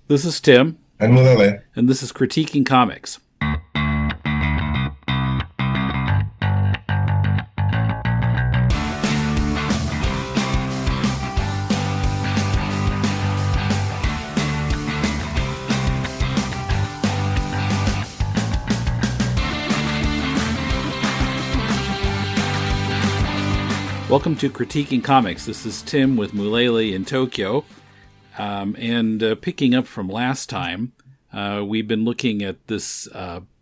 This is Tim, And Mulele. and this is Critiquing Comics. Welcome to Critiquing Comics. This is Tim with Mulele in Tokyo. Picking up from last time, we've been looking at this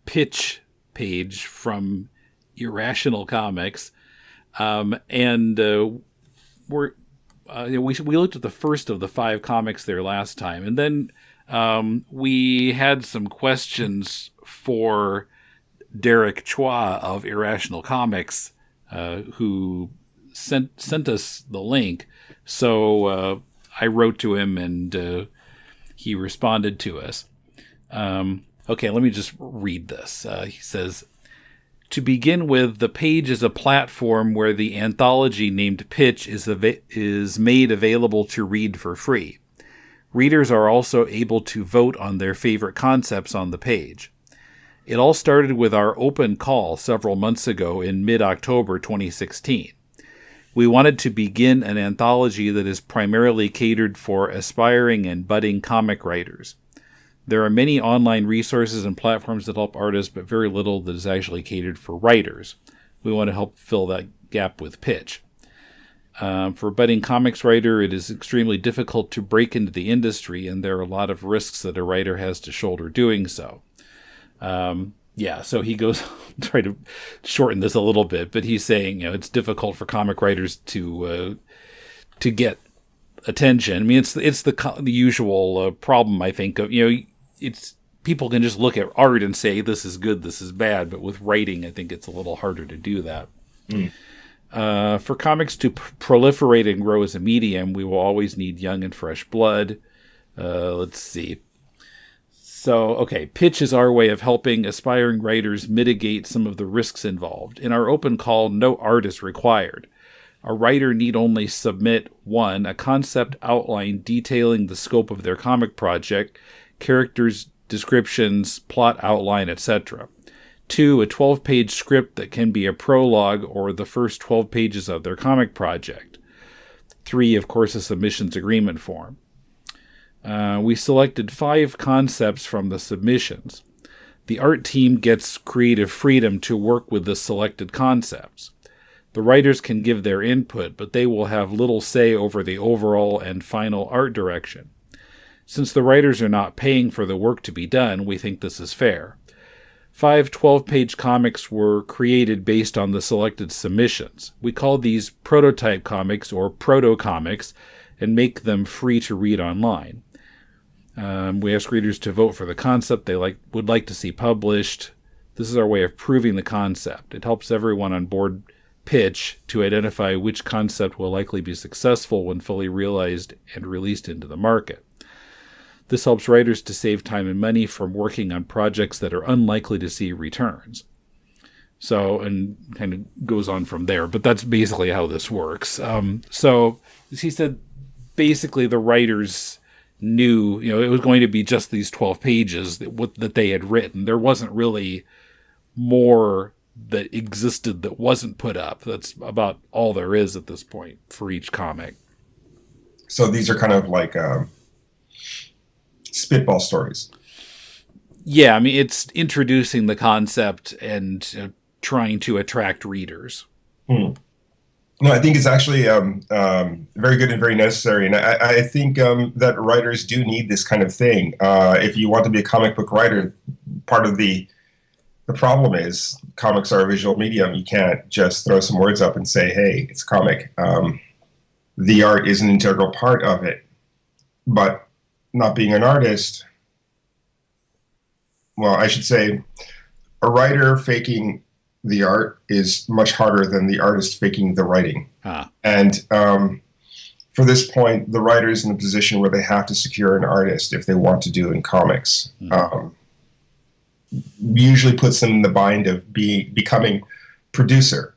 pitch page from Irrational Comics, we looked at the first of the 5 comics there last time, and then we had some questions for Derek Chua of Irrational Comics, who sent us the link. So I wrote to him, and he responded to us. Okay, let me just read this. He says, to begin with, the page is a platform where the anthology named Pitch is made available to read for free. Readers are also able to vote on their favorite concepts on the page. It all started with our open call several months ago in mid-October 2016. We wanted to begin an anthology that is primarily catered for aspiring and budding comic writers. There are many online resources and platforms that help artists, but very little that is actually catered for writers. We want to help fill that gap with Pitch. For a budding comics writer, it is extremely difficult to break into the industry, and there are a lot of risks that a writer has to shoulder doing so. So he goes, try to shorten this a little bit, but he's saying, it's difficult for comic writers to get attention. I mean, it's the usual problem, I think, of, it's people can just look at art and say, this is good, this is bad, but with writing, I think it's a little harder to do that. For comics to proliferate and grow as a medium, we will always need young and fresh blood. Let's see. So, okay, Pitch is our way of helping aspiring writers mitigate some of the risks involved. In our open call, no art is required. A writer need only submit 1, a concept outline detailing the scope of their comic project, characters, descriptions, plot outline, etc. 2, a 12-page script that can be a prologue or the first 12 pages of their comic project. 3, of course, a submissions agreement form. We selected 5 concepts from the submissions. The art team gets creative freedom to work with the selected concepts. The writers can give their input, but they will have little say over the overall and final art direction. Since the writers are not paying for the work to be done, we think this is fair. 5 12-page comics were created based on the selected submissions. We call these prototype comics or proto-comics and make them free to read online. We ask readers to vote for the concept they would like to see published. This is our way of proving the concept. It helps everyone on board Pitch to identify which concept will likely be successful when fully realized and released into the market. This helps writers to save time and money from working on projects that are unlikely to see returns. So, and kind of goes on from there, but that's basically how this works. So he said basically the writers knew, it was going to be just these 12 pages that they had written. There wasn't really more that existed that wasn't put up. That's about all there is at this point for each comic. So these are kind of like spitball stories. Yeah, I mean, it's introducing the concept and trying to attract readers. No, I think it's actually very good and very necessary. And I think that writers do need this kind of thing. If you want to be a comic book writer, part of the problem is comics are a visual medium. You can't just throw some words up and say, hey, it's a comic. The art is an integral part of it. But not being an artist, well, I should say a writer faking the art is much harder than the artist faking the writing. And for this point, the writer is in a position where they have to secure an artist if they want to do in comics. Usually puts them in the bind of becoming producer.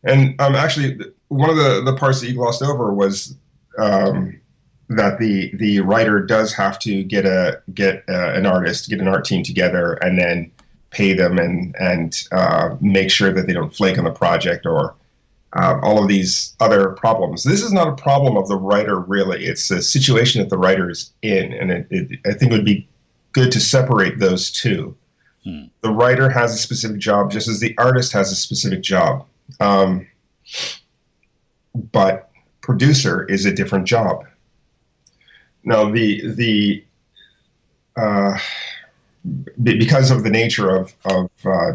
And actually, one of the parts that you glossed over was that the writer does have to get an artist, get an art team together, and then pay them and make sure that they don't flake on the project or all of these other problems. This is not a problem of the writer, really. It's a situation that the writer is in, and I think it would be good to separate those two. The writer has a specific job, just as the artist has a specific job. But producer is a different job. Now, because of the nature of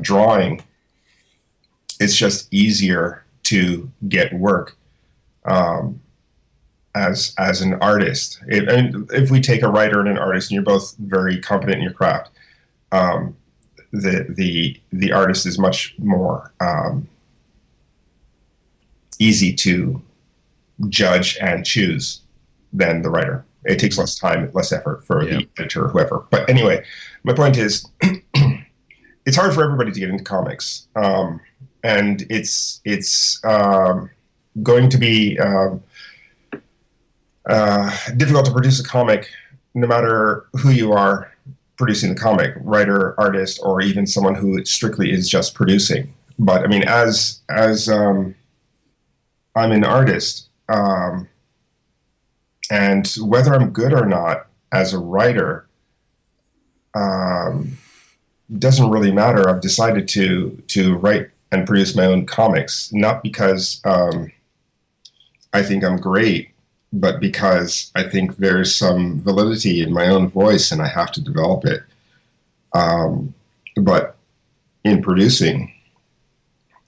drawing, it's just easier to get work as an artist. If we take a writer and an artist, and you're both very competent in your craft, the artist is much more easy to judge and choose than the writer. It takes less time, less effort for the editor or whoever. But anyway, my point is, it's hard for everybody to get into comics, and it's going to be difficult to produce a comic, no matter who you are producing the comic, writer, artist, or even someone who strictly is just producing. But I mean, as I'm an artist. And whether I'm good or not as a writer doesn't really matter. I've decided to write and produce my own comics, not because I think I'm great, but because I think there's some validity in my own voice and I have to develop it. But in producing,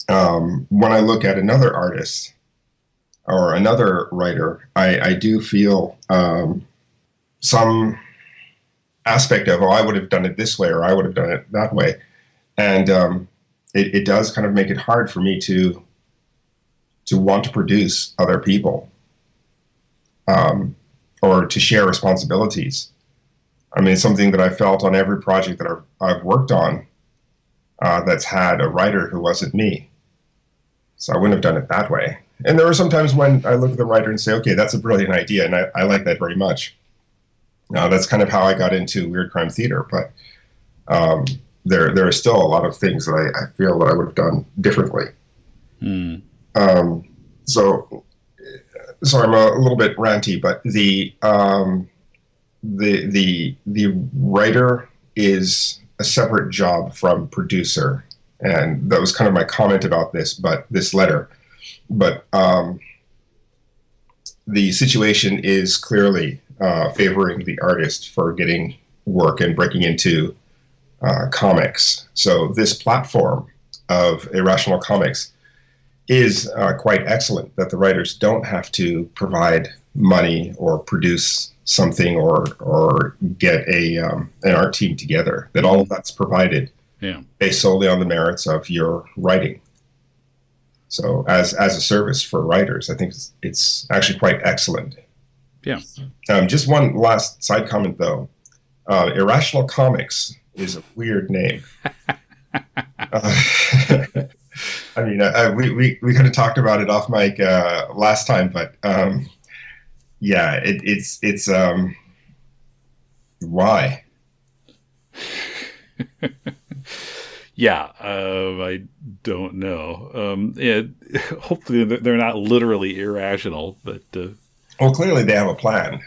when I look at another artist, or another writer, I do feel some aspect of, I would have done it this way, or I would have done it that way. And it does kind of make it hard for me to want to produce other people, or to share responsibilities. I mean, it's something that I felt on every project that I've worked on that's had a writer who wasn't me. So I wouldn't have done it that way. And there are some times when I look at the writer and say, okay, that's a brilliant idea, and I like that very much. That's kind of how I got into weird crime theater, but there are still a lot of things that I feel that I would have done differently. So I'm a little bit ranty, but the writer is a separate job from producer, and that was kind of my comment about this letter. But the situation is clearly favoring the artist for getting work and breaking into comics. So this platform of Irrational Comics is quite excellent, that the writers don't have to provide money or produce something or get an art team together, that all of that's provided based solely on the merits of your writing. So as a service for writers, I think it's actually quite excellent. Yeah. Just one last side comment, though. Irrational Comics is a weird name. I mean, we kind of talked about it off mic last time, but yeah, it's why? Yeah, I don't know. Hopefully they're not literally irrational, but... well, clearly they have a plan.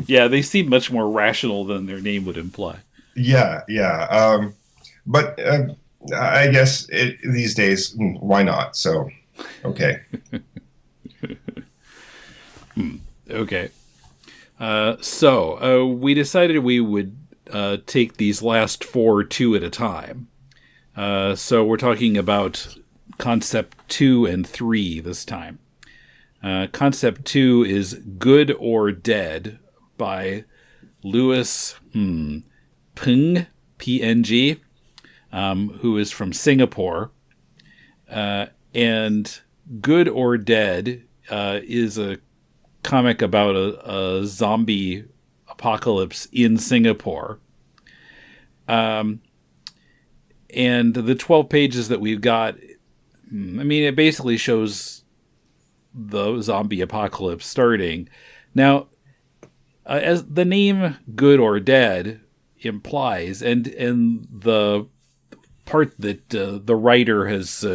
Yeah, they seem much more rational than their name would imply. Yeah. But I guess these days, why not? So, okay. Okay. So we decided we would take these last 4 two at a time. So we're talking about concept 2 and 3 this time. Concept 2 is Good or Dead by Louis Png, P-N-G, who is from Singapore. And Good or Dead is a comic about a zombie apocalypse in Singapore. And the 12 pages that we've got, I mean, it basically shows the zombie apocalypse starting. Now, as the name "Good or Dead" implies, and the part that the writer has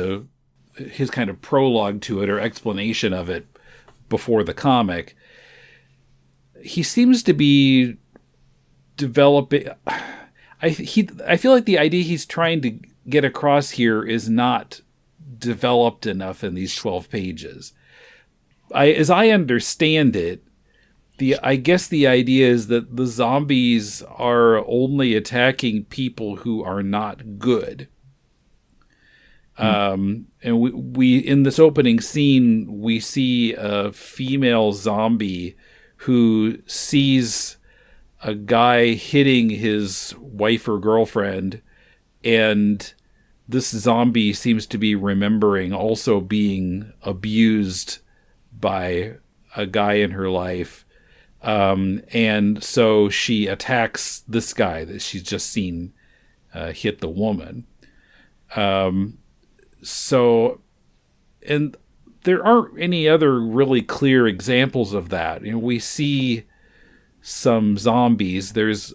his kind of prologue to it or explanation of it before the comic, he seems to be developing. I feel like the idea he's trying to get across here is not developed enough in these 12 pages. As I understand it, I guess the idea is that the zombies are only attacking people who are not good. And we in this opening scene, we see a female zombie who sees a guy hitting his wife or girlfriend, and this zombie seems to be remembering also being abused by a guy in her life. And so she attacks this guy that she's just seen hit the woman. So, and there aren't any other really clear examples of that. You know, we see some zombies. There's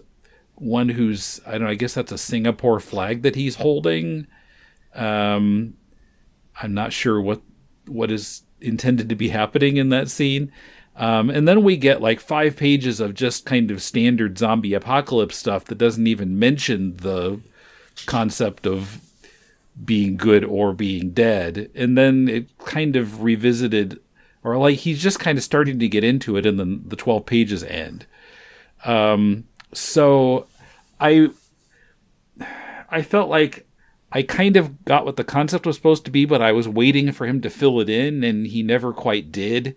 one who's, I don't know, I guess that's a Singapore flag that he's holding. I'm not sure what is intended to be happening in that scene. And then we get like 5 pages of just kind of standard zombie apocalypse stuff that doesn't even mention the concept of being good or being dead. And then it kind of revisited, or like he's just kind of starting to get into it, and then the 12 pages end. So I felt like I kind of got what the concept was supposed to be, but I was waiting for him to fill it in, and he never quite did.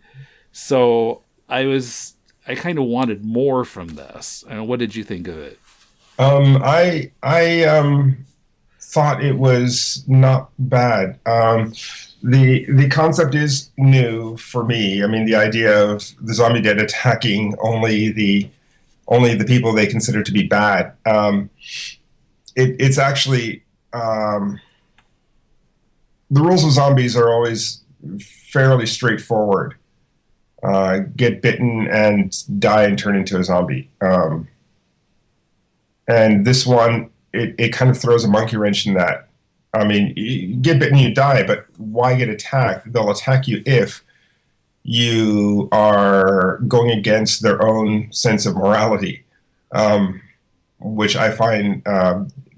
So I kind of wanted more from this. What did you think of it? I thought it was not bad. The concept is new for me. I mean, the idea of the zombie dead attacking only the people they consider to be bad. It's actually the rules of zombies are always fairly straightforward. Get bitten and die and turn into a zombie. And this one, it kind of throws a monkey wrench in that. I mean, you get bitten, you die, but why get attacked? They'll attack you if you are going against their own sense of morality, which I find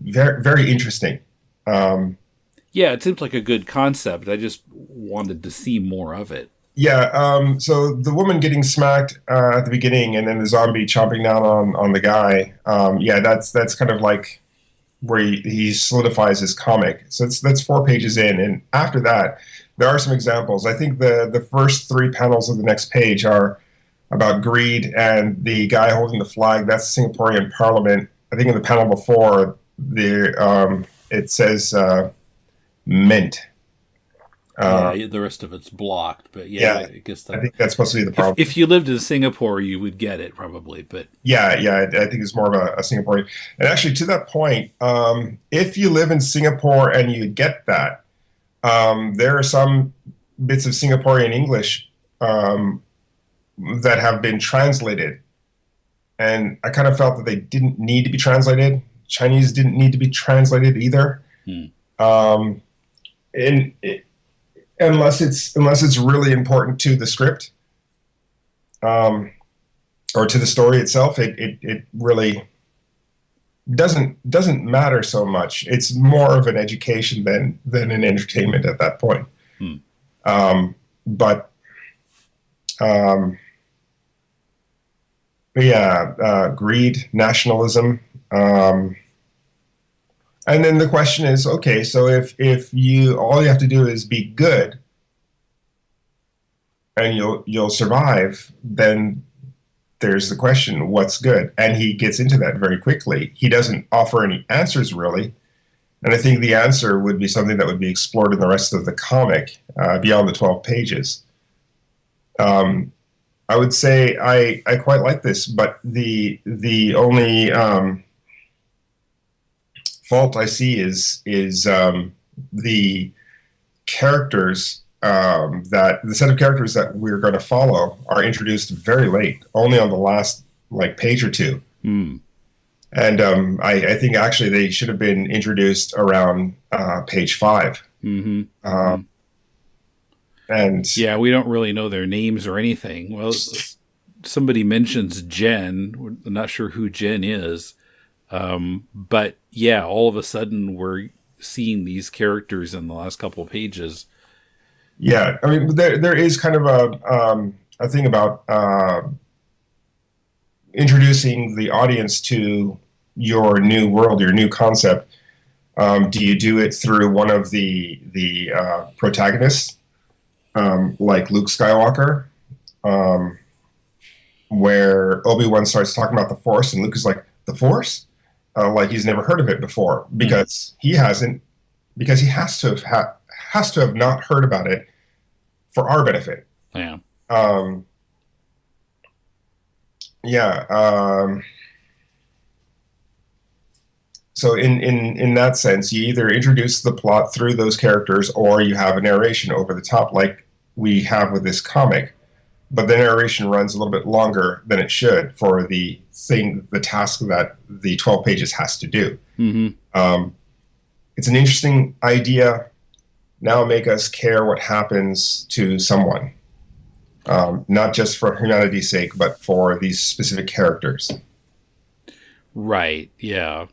very, very interesting. Yeah, it seems like a good concept. I just wanted to see more of it. Yeah, so the woman getting smacked at the beginning, and then the zombie chomping down on the guy. Yeah, that's kind of like where he solidifies his comic. So that's 4 pages in, and after that, there are some examples. I think the first 3 panels of the next page are about greed and the guy holding the flag. That's the Singaporean Parliament. I think in the panel before, it says mint. Yeah, the rest of it's blocked, but yeah. I guess I think that's supposed to be the problem. If you lived in Singapore, you would get it probably, but yeah, I think it's more of a Singaporean. And actually, to that point, if you live in Singapore and you get that, there are some bits of Singaporean English that have been translated, and I kind of felt that they didn't need to be translated. Chinese didn't need to be translated either. Unless it's really important to the script, or to the story itself, it really doesn't matter so much. It's more of an education than an entertainment at that point. But greed, nationalism. And then the question is, okay, so if all you have to do is be good, and you'll survive, then there's the question, what's good? And he gets into that very quickly. He doesn't offer any answers really, and I think the answer would be something that would be explored in the rest of the comic beyond the 12 pages. I would say I quite like this, but the only fault I see is the characters that the set of characters that we're going to follow are introduced very late, only on the last like page or two. Mm. And I think actually they should have been introduced around page 5. Mm-hmm. And yeah, we don't really know their names or anything. Well, somebody mentions Jen. We're not sure who Jen is. But yeah, all of a sudden we're seeing these characters in the last couple of pages. Yeah, I mean, there is kind of a thing about introducing the audience to your new world, your new concept. Do you do it through one of the protagonists, like Luke Skywalker, where Obi-Wan starts talking about the Force, and Luke is like, the Force? Like he's never heard of it before, because he hasn't, because he has to have not heard about it for our benefit. Yeah. So in that sense, you either introduce the plot through those characters, or you have a narration over the top, like we have with this comic. But the narration runs a little bit longer than it should for the task that the 12 pages has to do. Mm-hmm. It's an interesting idea. Now make us care what happens to someone, not just for humanity's sake, but for these specific characters. Right. Yeah.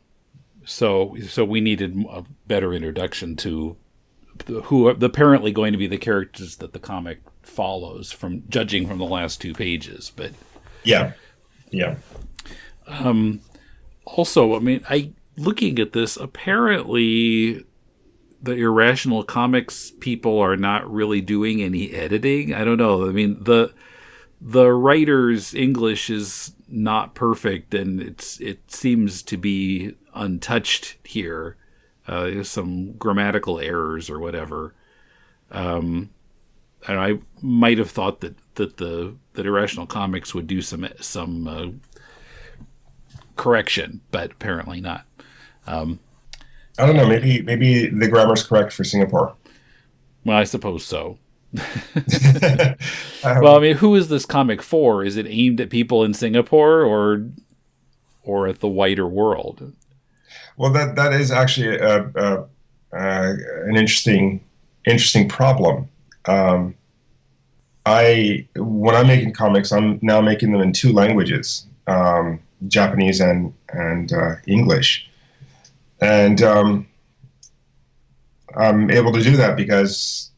So we needed a better introduction to who are apparently going to be the characters that the comic follows, from judging from the last 2 pages. But yeah. Also, I mean, looking at this, apparently the Irrational Comics people are not really doing any editing. I don't know. I mean, the writer's English is not perfect, and it seems to be untouched here. There's some grammatical errors or whatever. And I might have thought that Irrational Comics would do some correction, but apparently not. I don't know. Maybe the grammar's correct for Singapore. Well, I suppose so. Well, I mean, who is this comic for? Is it aimed at people in Singapore or at the wider world? Well, that is actually an interesting problem. When I'm making comics, I'm now making them in 2 languages, Japanese and English, and I'm able to do that because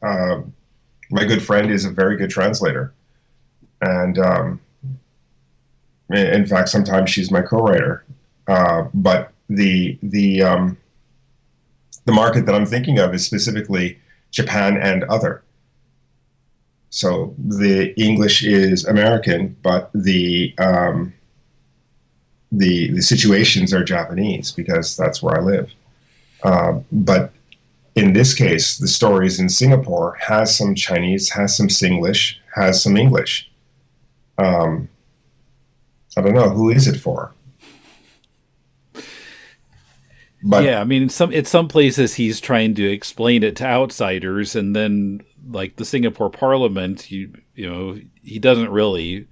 my good friend is a very good translator, and in fact, sometimes she's my co-writer. But the market that I'm thinking of is specifically Japan and other. So the English is American, but the situations are Japanese because that's where I live. But in this case, the stories in Singapore has some Chinese, has some Singlish, has some English. I don't know, who is it for? But yeah, I mean, in some places he's trying to explain it to outsiders, and then like the Singapore Parliament, you know, he doesn't really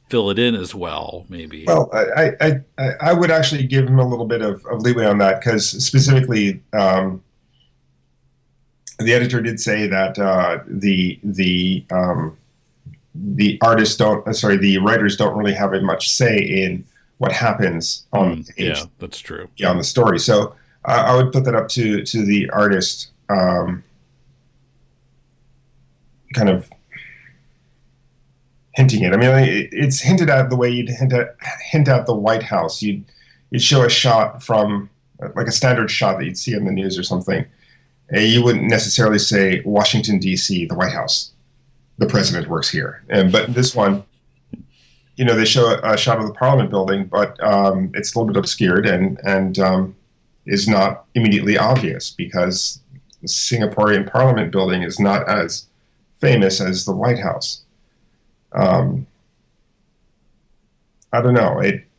fill it in as well. Maybe. Well, I would actually give him a little bit of leeway on that, because specifically, the editor did say that the writers don't really have much say in what happens on the page. Yeah, that's true. Yeah, on the story. So I would put that up to the artist, kind of hinting it. I mean, it's hinted at the way you'd hint at the White House. You'd show a shot from, like a standard shot that you'd see on the news or something. And you wouldn't necessarily say Washington, D.C., the White House. The president works here. But this one, you know, they show a shot of the Parliament building, but it's a little bit obscured and is not immediately obvious, because the Singaporean Parliament building is not as famous as the White House. I don't know. I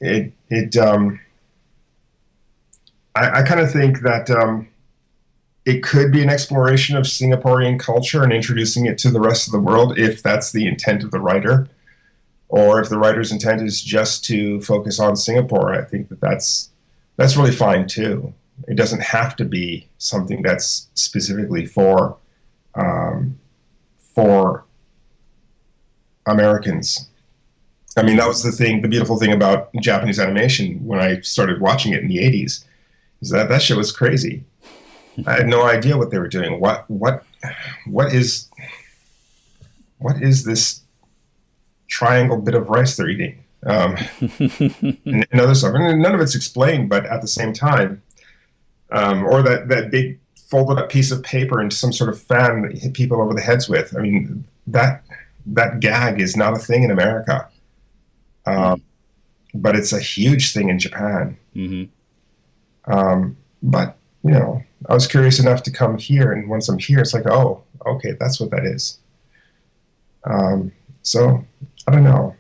kind of think that it could be an exploration of Singaporean culture and introducing it to the rest of the world, if that's the intent of the writer. or if the writer's intent is just to focus on Singapore, I think that's really fine too. It doesn't have to be something that's specifically for Americans. I mean, that was the beautiful thing about Japanese animation when I started watching it in the 80s, is that shit was crazy. I had no idea what they were doing. What is this triangle bit of rice they're eating? And other stuff. And none of it's explained, but at the same time, or that big folded up piece of paper into some sort of fan that you hit people over the heads with. I mean, that gag is not a thing in America. But it's a huge thing in Japan. Mm-hmm. But, you know, I was curious enough to come here, and once I'm here, it's like, oh, okay, that's what that is. So, I don't know.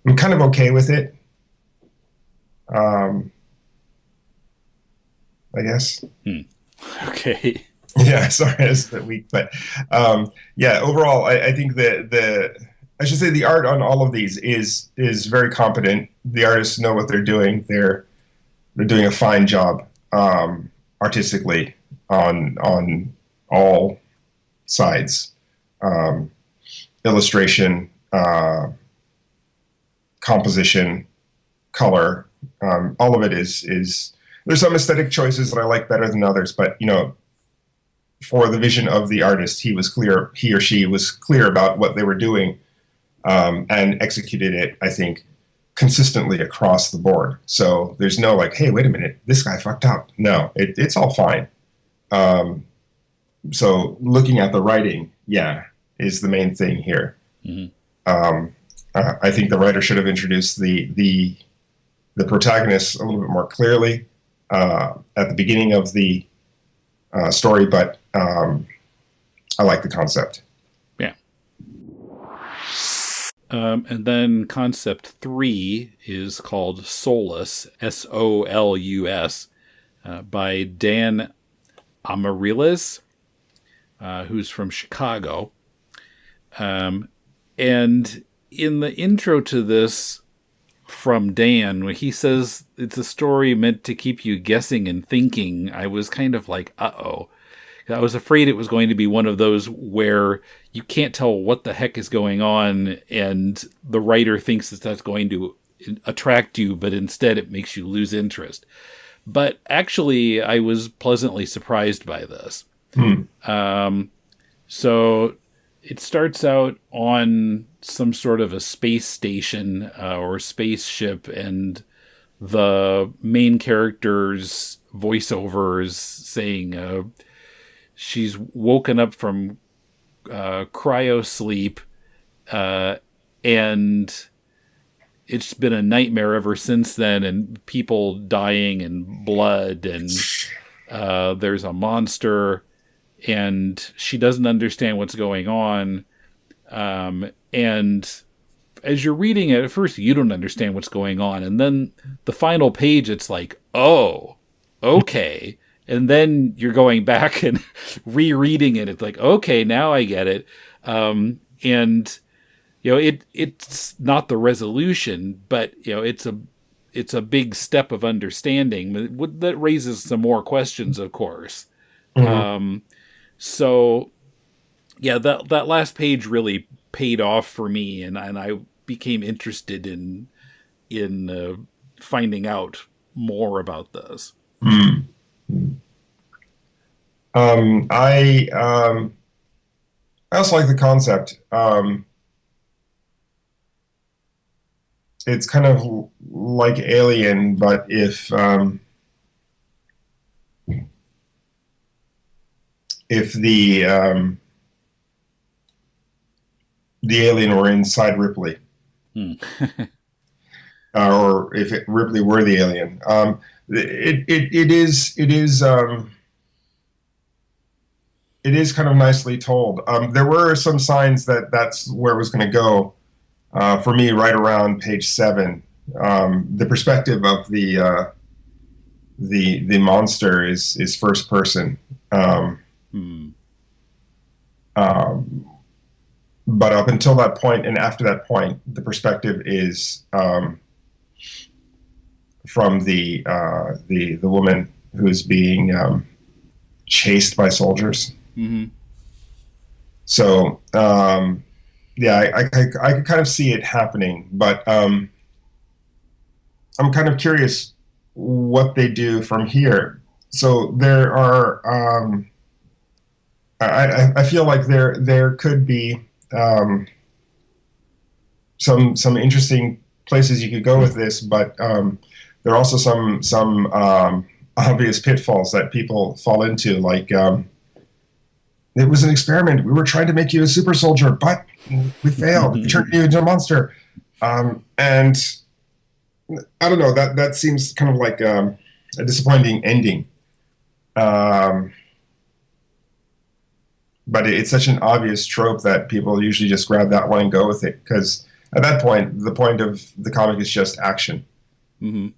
I'm kind of okay with it. I guess. Okay. Yeah, sorry, it's a bit weak, but yeah, overall, I think I should say the art on all of these is very competent. The artists know what they're doing. They're doing a fine job artistically on all sides. Illustration, composition, color, all of it is. There's some aesthetic choices that I like better than others, but you know, for the vision of the artist, he or she was clear about what they were doing. And executed it, I think, consistently across the board. So there's no like, hey, wait a minute, this guy fucked up. No, it's all fine. So looking at the writing, yeah, is the main thing here. Mm-hmm. I think the writer should have introduced the protagonist a little bit more clearly at the beginning of the story, but I like the concept. And then concept 3 is called Solus, Solus, by Dan Amariles, who's from Chicago. And in the intro to this from Dan, he says it's a story meant to keep you guessing and thinking. I was kind of like, uh-oh. I was afraid it was going to be one of those where you can't tell what the heck is going on, and the writer thinks that's going to attract you, but instead it makes you lose interest. But actually, I was pleasantly surprised by this. So it starts out on some sort of a space station or spaceship, and the main character's voiceovers saying she's woken up from cryo sleep, and it's been a nightmare ever since then, and people dying and blood, and there's a monster, and she doesn't understand what's going on. And as you're reading it, at first you don't understand what's going on, and then the final page, it's like, oh, okay. And then you're going back and rereading it. It's like, okay, now I get it. And you know, it's not the resolution, but you know, it's a big step of understanding that raises some more questions, of course. Mm-hmm. So yeah, that last page really paid off for me, and I became interested in finding out more about this. Mm. I also like the concept. It's kind of like Alien, but if the alien were inside Ripley, or if Ripley were the alien, it is kind of nicely told. There were some signs that that's where it was going to go. For me, right around page 7, the perspective of the monster is first person. but up until that point and after that point, the perspective is from the woman who's being chased by soldiers. Mm-hmm. So yeah, I could kind of see it happening, but I'm kind of curious what they do from here. So there are I feel like there could be some interesting places you could go with this, but there are also some obvious pitfalls that people fall into. Like it was an experiment. We were trying to make you a super soldier, but we failed. We turned you into a monster. And I don't know. That seems kind of like a disappointing ending. But it's such an obvious trope that people usually just grab that one and go with it, because at that point, the point of the comic is just action. Mm-hmm.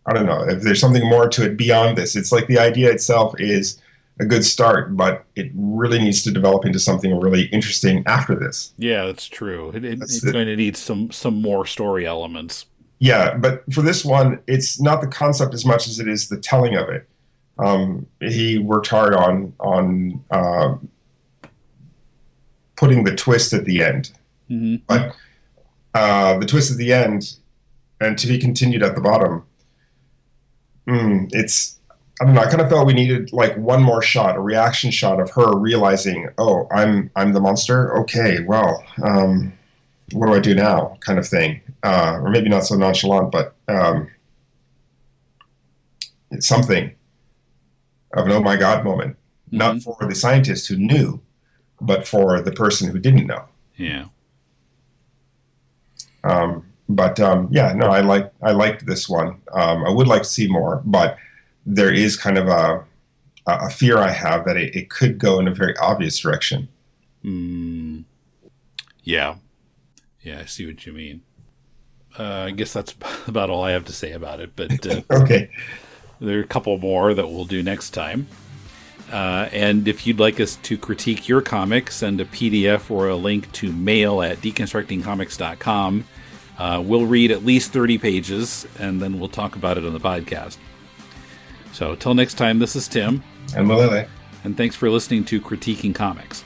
I don't know if there's something more to it beyond this. It's like the idea itself is a good start, but it really needs to develop into something really interesting after this. Yeah, that's true. It's going to need some more story elements. Yeah, but for this one, it's not the concept as much as it is the telling of it. He worked hard on putting the twist at the end. Mm-hmm. But the twist at the end, and to be continued at the bottom, it's, I don't know, I kind of felt we needed like one more shot, a reaction shot of her realizing, oh, I'm the monster? Okay, well, what do I do now? Kind of thing. Or maybe not so nonchalant, but it's something of an oh my God moment. Mm-hmm. Not for the scientist who knew, but for the person who didn't know. Yeah. Yeah, no, I liked this one. I would like to see more, but there is kind of a fear I have that it could go in a very obvious direction. Yeah. Yeah, I see what you mean. I guess that's about all I have to say about it, but okay. There are a couple more that we'll do next time. And if you'd like us to critique your comic, send a PDF or a link to mail@deconstructingcomics.com. We'll read at least 30 pages, and then we'll talk about it on the podcast. So, till next time, this is Tim. And Malele. And thanks for listening to Critiquing Comics.